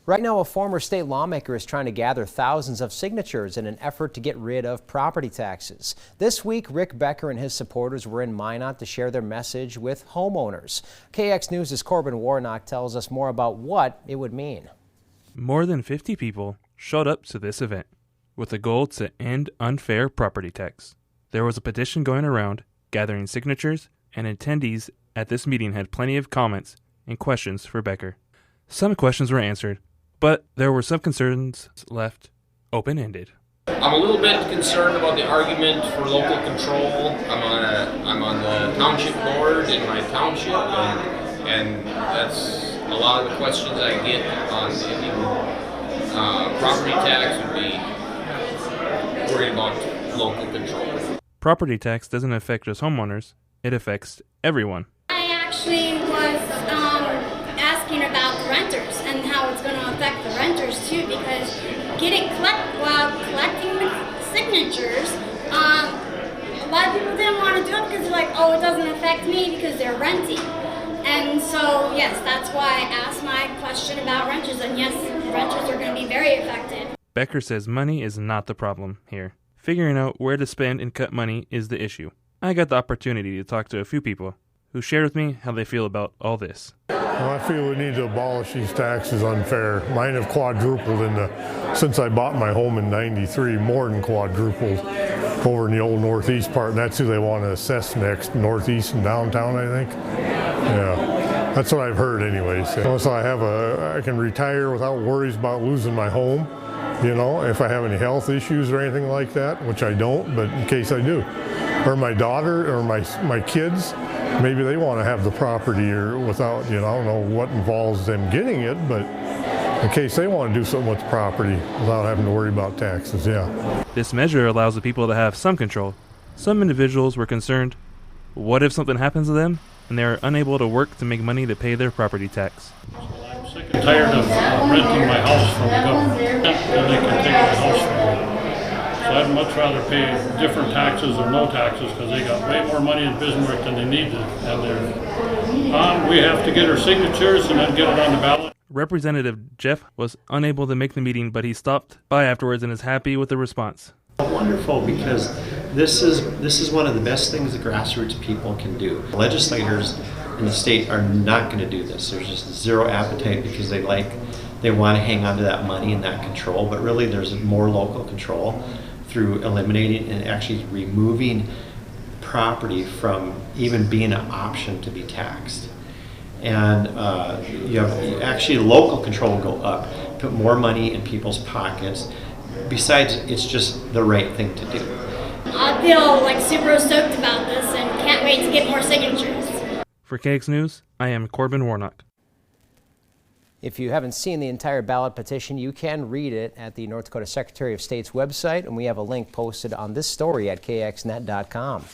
Right now, a former state lawmaker is trying to gather thousands of signatures in an effort to get rid of property taxes. This week, Rick Becker and his supporters were in Minot to share their message with homeowners. KX News' Corbin Warnock tells us more about what it would mean. More than 50 people showed up to this event with a goal to end unfair property tax. There was a petition going around, gathering signatures, and attendees at this meeting had plenty of comments and questions for Becker. Some questions were answered, but there were some concerns left open-ended. I'm a little bit concerned about the argument for local control. I'm on the township board in my township, and that's a lot of the questions I get on ending property tax would be worried about local control. Property tax doesn't affect just homeowners, it affects everyone. I actually was asking about the renters and how it's going to affect the renters too, because collecting the signatures, a lot of people didn't want to do it because they're like, oh, it doesn't affect me because they're renting. And so, yes, that's why I asked my question about renters, and yes, renters are going to be very affected. Becker says money is not the problem here. Figuring out where to spend and cut money is the issue. I got the opportunity to talk to a few people who shared with me how they feel about all this. Well, I feel we need to abolish these taxes unfair. Mine have quadrupled since I bought my home in '93, more than quadrupled over in the old northeast part, and that's who they want to assess next, northeast and downtown, I think. Yeah, that's what I've heard anyways. So I can retire without worries about losing my home, you know, if I have any health issues or anything like that, which I don't, but in case I do. Or my daughter or my kids, maybe they want to have the property or without, you know, I don't know what involves them getting it, but in case they want to do something with the property without having to worry about taxes, yeah. This measure allows the people to have some control. Some individuals were concerned, what if something happens to them and they are unable to work to make money to pay their property tax? I'm sick and tired of renting my house from the government, and they can take my house from me. So I'd much rather pay different taxes or no taxes, because they got way more money in Bismarck than they need to have there. We have to get our signatures and then get it on the ballot. Representative Jeff was unable to make the meeting, but he stopped by afterwards and is happy with the response. Wonderful, because this is one of the best things the grassroots people can do. Legislators in the state are not going to do this. There's just zero appetite because they want to hang on to that money and that control, but really there's more local control through eliminating and actually removing property from even being an option to be taxed. And actually local control will go up, put more money in people's pockets. Besides, it's just the right thing to do. I feel like super stoked about this and can't wait to get more signatures. For KX News, I am Corbin Warnock. If you haven't seen the entire ballot petition, you can read it at the North Dakota Secretary of State's website, and we have a link posted on this story at kxnet.com.